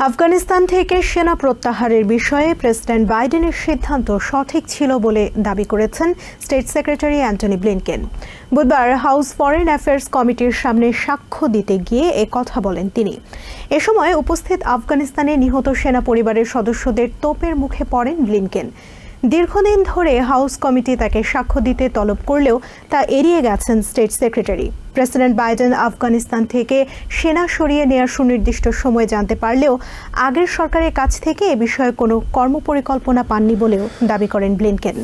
আফগানিস্তান থেকে সেনা প্রত্যাহারের বিষয়ে প্রেসিডেন্ট বাইডেনের সিদ্ধান্ত সঠিক ছিল বলে দাবি করেছেন স্টেট সেক্রেটারি অ্যান্টনি ব্লিনকেন। বুধবার হাউস ফরেন অ্যাফেয়ার্স কমিটির সামনে সাক্ষ্য দিতে গিয়ে কথা বলেন তিনি। এ সময় উপস্থিত আফগানিস্তানে নিহত সেনা পরিবারের সদস্যদের তোপের মুখে পড়েন ব্লিনকেন। দীর্ঘদিন ধরে হাউস কমিটি তাকে সাক্ষ্য দিতে তলব করলেও তা এড়িয়ে গেছেন state secretary. President Biden Afghanistan থেকে সেনা সরিয়ে নেওয়ার সুনির্দিষ্ট সময় জানতে পারলেও আগের সরকারের কাছ থেকে এ বিষয়ে কোনো কর্মপরিকল্পনা পাননি বলেও দাবি করেন ব্লিনকেন।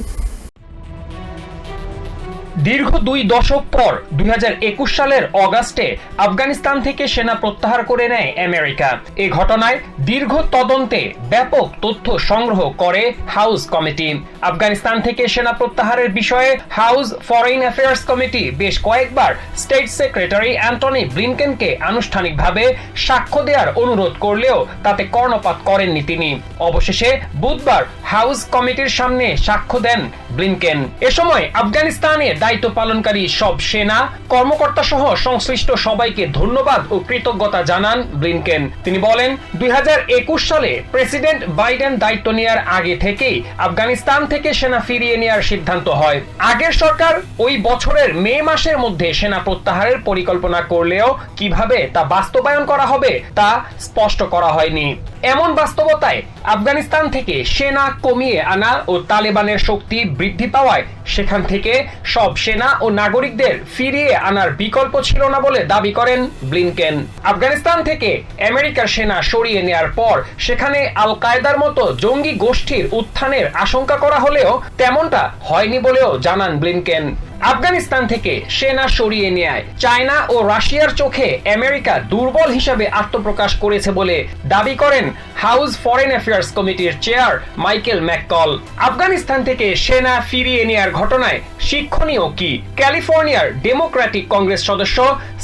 দীর্ঘ 2 দশক পর 2021 সালের অগাস্টে আফগানিস্তান থেকে সেনা প্রত্যাহার করে নেয় আমেরিকা। এই ঘটনায় দীর্ঘ তদন্তে ব্যাপক তথ্য সংগ্রহ করে হাউস কমিটি। আফগানিস্তান থেকে সেনা প্রত্যাহারের বিষয়ে হাউস ফরেন অ্যাফেয়ার্স কমিটি বেশ কয়েকবার স্টেট সেক্রেটারি অ্যান্টনি ব্লিনকেনকে আনুষ্ঠানিকভাবে সাক্ষ্য দেওয়ার অনুরোধ করলেও তাতে কর্ণপাত করেননি তিনি। অবশেষে বুধবার হাউস কমিটির সামনে সাক্ষ্য দেন ব্লিনকেন। এ সময় আফগানিস্তানে দায়িত্ব পালনকারী সব সেনা কর্মকর্তা সহ সংশ্লিষ্ট সবাইকে ধন্যবাদ ও কৃতজ্ঞতা জানান ব্লিনকেন। তিনি বলেন, 2021 সালে প্রেসিডেন্ট বাইডেন দায়িত্ব নেওয়ার আগে থেকেই আফগানিস্তান থেকে সেনা ফিরিয়ে নেওয়ার সিদ্ধান্ত হয়। আগের সরকার ওই বছরের মে মাসের মধ্যে সেনা প্রত্যাহারের পরিকল্পনা করলেও কিভাবে তা বাস্তবায়ন করা হবে তা স্পষ্ট করা হয়নি। এমন বাস্তবতায় আফগানিস্তান থেকে সেনা কমিয়ে আনা ও তালেবানের শক্তি বৃদ্ধি পাওয়ায় সেখান থেকে সব সেনা ও নাগরিকদের ফিরিয়ে আনার বিকল্প ছিল না বলে দাবি করেন ব্লিনকেন। আফগানিস্তান থেকে আমেরিকার সেনা সরিয়ে নেওয়ার পর সেখানে আল কায়েদার মতো জঙ্গি গোষ্ঠীর উত্থানের আশঙ্কা করা হলেও তেমনটা হয়নি বলেও জানান ব্লিনকেন। আফগানিস্তান থেকে সেনা সরিয়ে নেয় চায়না ও রাশিয়ার চোখে আমেরিকা দুর্বল হিসাবে আত্মপ্রকাশ করেছে বলে দাবি করেন হাউস ফরেন অ্যাফেয়ার্স কমিটির চেয়ার মাইকেল ম্যাককল। আফগানিস্তান থেকে সেনা ফিরিয়ে নেওয়ার ঘটনায় শিক্ষণীয় কি? ক্যালিফোর্নিয়ার ডেমোক্রেটিক কংগ্রেস সদস্য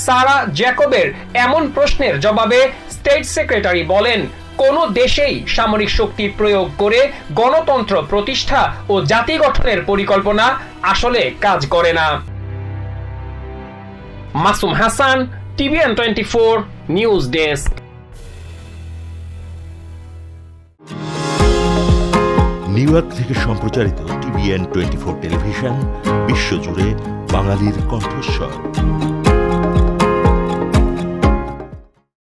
সারা জ্যাকবের এমন প্রশ্নের জবাবে স্টেট সেক্রেটারি বলেন, কোন দেশেই সামরিক শক্তি প্রয়োগ করে গণতন্ত্র প্রতিষ্ঠা ও জাতি গঠনের পরিকল্পনা আসলে কাজ করে না। Masum Hasan, TVN 24 news desk. New York থেকে সম্প্রচারিত TVN 24 টেলিভিশন বিশ্বজুড়ে বাঙালির কণ্ঠস্বর।